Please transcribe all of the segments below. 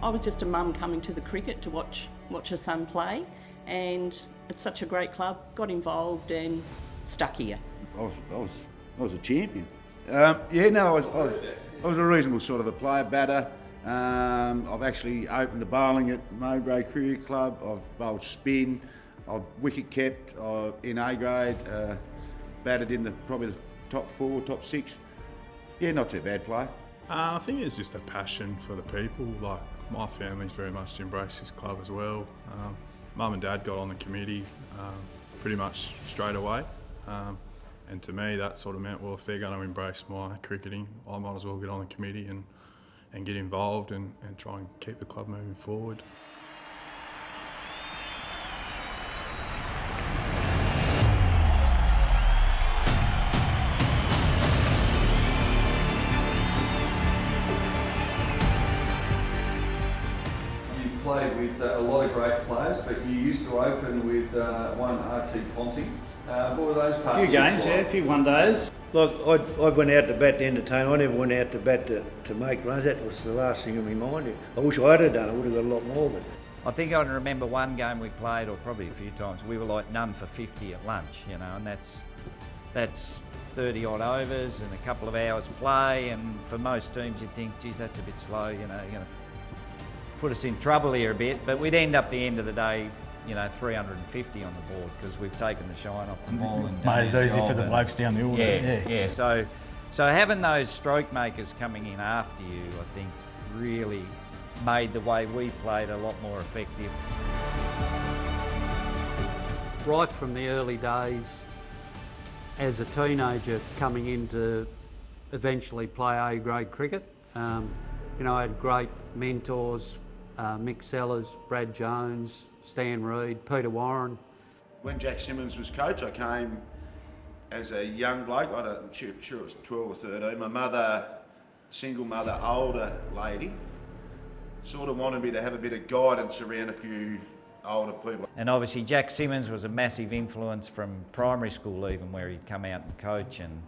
I was just a mum coming to the cricket to watch her son play, and it's such a great club. Got involved and stuck here. I was a champion. I was a reasonable sort of a player, batter. I've actually opened the bowling at Mowbray Cricket Club. I've bowled spin. I've wicket kept in A grade. Batted in probably the top 4, top 6. Yeah, not too bad player. I think it's just a passion for the people. Like, my family's very much embraced this club as well. Mum and Dad got on the committee pretty much straight away. And to me, that sort of meant, well, if they're going to embrace my cricketing, I might as well get on the committee and get involved and try and keep the club moving forward. You've played with a lot of great players, but you used to open with one Ricky Ponting. What were those partnerships? A few games, like? yeah, a few one days. Look, I went out to bat to entertain. I never went out to bat to make runs. That was the last thing in my mind. I wish I had done it. I would have got a lot more. But I think I can remember one game we played, or probably a few times, we were like none for 50 at lunch, you know, and that's 30 odd overs and a couple of hours play, and for most teams you'd think, geez, that's a bit slow, you know, you're going to put us in trouble here a bit, but we'd end up the end of the day, you know, 350 on the board because we've taken the shine off the ball and made it easy for the blokes down the order. Yeah. So having those stroke makers coming in after you, I think, really made the way we played a lot more effective. Right from the early days, as a teenager coming in to eventually play A-grade cricket, you know, I had great mentors, Mick Sellars, Brad Jones, Stan Reid, Peter Warren. When Jack Simmons was coach, I came as a young bloke. I'm sure it was 12 or 13. My mother, single mother, older lady, sort of wanted me to have a bit of guidance around a few older people. And obviously Jack Simmons was a massive influence from primary school even, where he'd come out and coach, and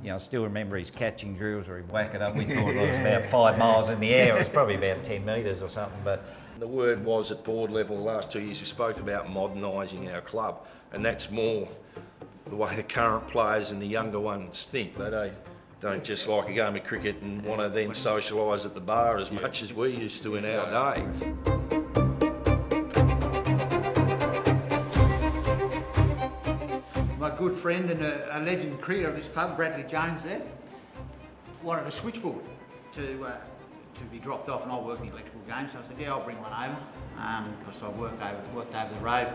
you know, I still remember his catching drills where he'd whack it up. We thought it was about 5 miles in the air. It was probably about 10 metres or something, but the word was at board level the last 2 years we spoke about modernising our club, and that's more the way the current players and the younger ones think. They don't just like a game of cricket and want to then socialise at the bar as much as we used to in our day. My good friend and a legend cricketer of this club, Bradley Jones there, wanted a switchboard to be dropped off, and I work in the electrical game, so I said, yeah, I'll bring one over, because I worked over the road.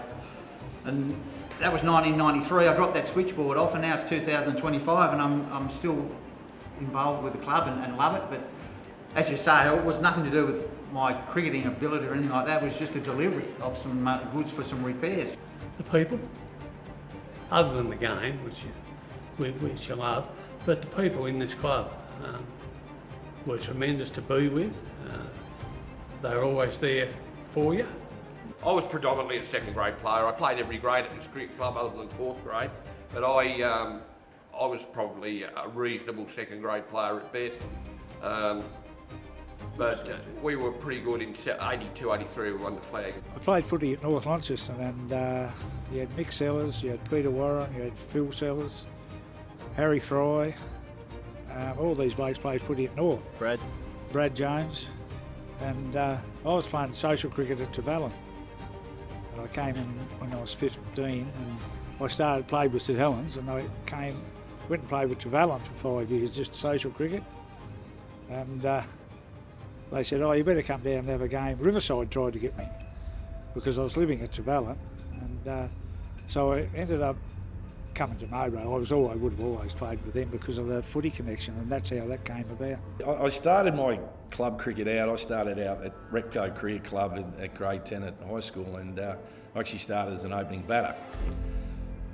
And that was 1993, I dropped that switchboard off, and now it's 2025, and I'm still involved with the club and love it, but as you say, it was nothing to do with my cricketing ability or anything like that. It was just a delivery of some goods for some repairs. The people, other than the game, which you love, but the people in this club were tremendous to be with. They're always there for you. I was predominantly a second grade player. I played every grade at this cricket club other than 4th grade, but I was probably a reasonable second grade player at best. But we were pretty good in 82, 83, we won the flag. I played footy at North Launceston, and you had Mick Sellars, you had Peter Warren, you had Phil Sellars, Harry Fry. All these blokes played footy at North. Brad Jones. And I was playing social cricket at Tavallin. I came in when I was 15, and I played with St Helens, and I went and played with Tavallin for 5 years, just social cricket. And they said, oh, you better come down and have a game. Riverside tried to get me because I was living at Tavallin, and so I ended up coming to Mowbray. I would have always played with them because of the footy connection, and that's how that came about. I started my club cricket out. I started out at Repco Cricket Club at grade 10 at high school, and I actually started as an opening batter.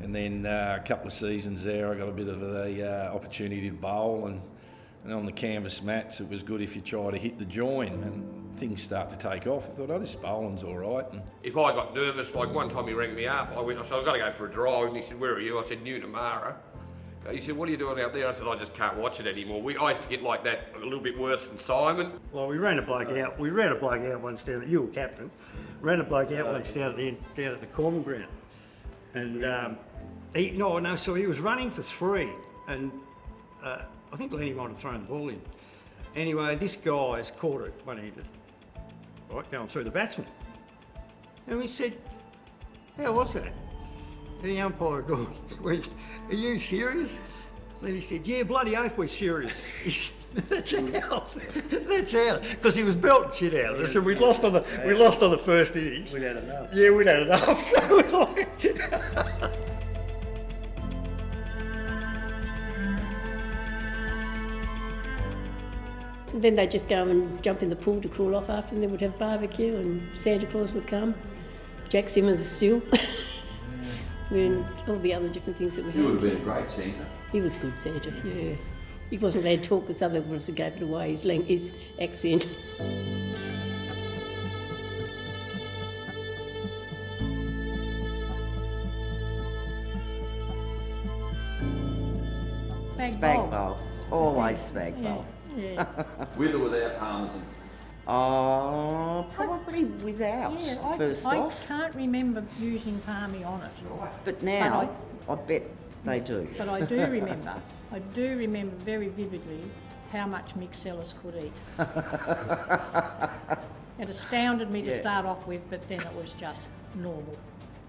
And then a couple of seasons there, I got a bit of a opportunity to bowl, and on the canvas mats, it was good if you try to hit the join, and things start to take off. I thought, oh, this bowling's all right. And if I got nervous, like one time he rang me up, I said, I've got to go for a drive, and he said, where are you? I said, New Namara. He said, what are you doing out there? I said, I just can't watch it anymore. I used to get like that a little bit worse than Simon. Well, we ran a bloke out. We ran a bloke out once down at, you were captain, ran a bloke out once down at the Cornwall ground. And so he was running for 3 and I think Lenny might have thrown the ball in. Anyway, this guy's caught it one-handed, right, going through the batsman. And we said, how was that? And the umpire went, are you serious? Then he said, yeah, bloody oath, we're serious. He said, that's ours. That's ours. Because he was belting shit out of us, and we lost on the first innings. We'd had enough. Yeah, we'd had enough. So it was like... Then they'd just go and jump in the pool to cool off after, and then we'd have barbecue, and Santa Claus would come. Jack Simmons is still. And all the other different things that we had. You would have been a great Santa. He was good Santa, yeah. He wasn't allowed to talk because other ones gave it away, his accent. Spag bowl. Always spag bowl. Yeah. With or without parmesan? Oh, probably without, first off. I can't remember using palmy on it. But now, I bet they do. But I do remember very vividly how much Mick Sellars could eat. It astounded me to start off with, but then it was just normal.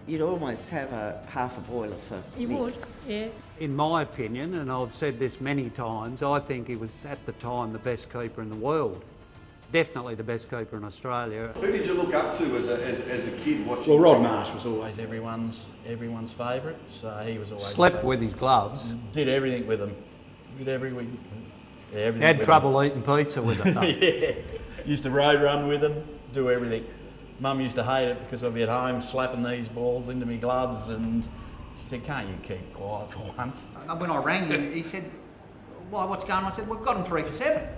You'd almost have half a boiler for You Mick. would, yeah. In my opinion, and I've said this many times, I think he was at the time the best keeper in the world. Definitely the best keeper in Australia. Who did you look up to as a kid watching? Well, Rod Marsh was always everyone's favourite, so he was always... Slept with his gloves. Did everything with them. Did every week. Yeah, everything Had with trouble them. eating pizza with it though. Yeah. Used to road run with them, do everything. Mum used to hate it because I'd be at home slapping these balls into my gloves, and she said, can't you keep quiet for once? When I rang him, he said, why, what's going on? I said, we've got him 3 for 7.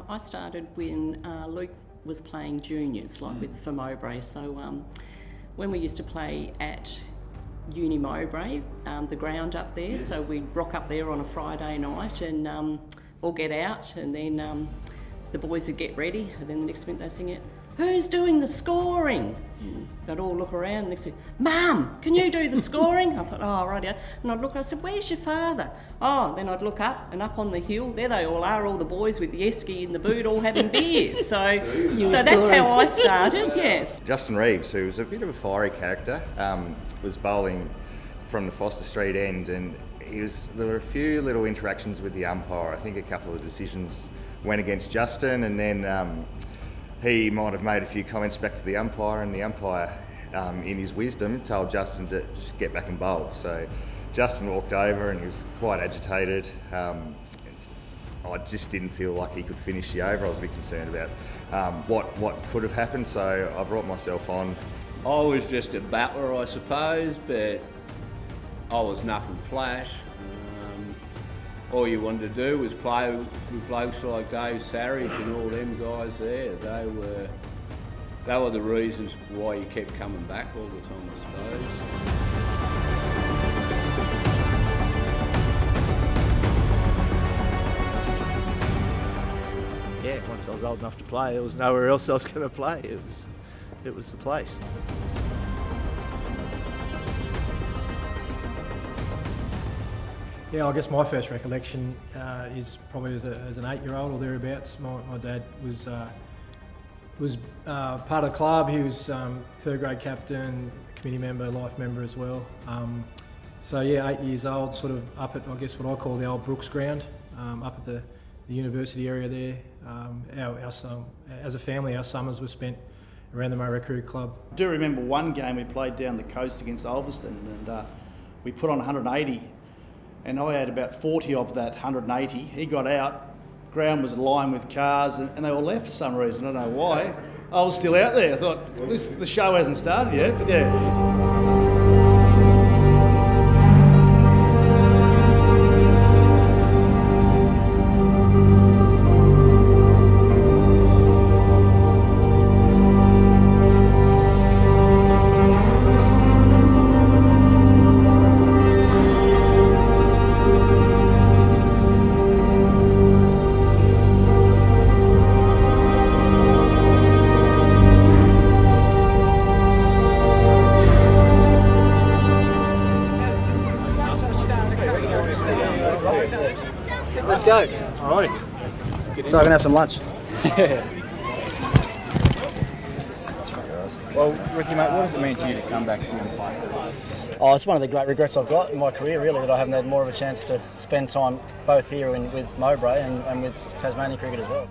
I started when Luke was playing juniors, for Mowbray. So when we used to play at Uni Mowbray, the ground up there, so we'd rock up there on a Friday night and all get out, and then the boys would get ready, and then the next minute they sing it, who's doing the scoring? They'd all look around, and next minute, Mum, can you do the scoring? I thought, oh, right, yeah. And I'd look, I said, where's your father? Oh, then I'd look up, and up on the hill, there they all are, all the boys with the esky in the boot, all having beers. So that's how I started, yes. Justin Reeves, who was a bit of a fiery character, was bowling from the Foster Street end, and there were a few little interactions with the umpire. I think a couple of decisions went against Justin, and then he might have made a few comments back to the umpire, and the umpire, in his wisdom, told Justin to just get back and bowl. So Justin walked over and he was quite agitated. I just didn't feel like he could finish the over. I was a bit concerned about what could have happened, so I brought myself on. I was just a battler, I suppose, but I was nothing flash. All you wanted to do was play with blokes like Dave Sarridge and all them guys there. They were the reasons why you kept coming back all the time, I suppose. Yeah, once I was old enough to play, there was nowhere else I was going to play. It was the place. Yeah, I guess my first recollection is probably as an 8-year-old or thereabouts. My dad was part of the club. He was third grade captain, committee member, life member as well. So yeah, 8 years old, sort of up at, I guess what I call the old Brooks ground, up at the university area there. As a family, our summers were spent around the Mowbray Cricket Club. I do remember one game we played down the coast against Ulverston, and we put on 180. And I had about 40 of that 180. He got out, ground was lined with cars, and they all left for some reason, I don't know why. I was still out there. I thought, the show hasn't started yet, but yeah. Let's go. Alrighty. So I can have some lunch. Well, Ricky, mate, what does it mean to you to come back here and play? Oh, it's one of the great regrets I've got in my career, really, that I haven't had more of a chance to spend time both here and with Mowbray and with Tasmanian cricket as well.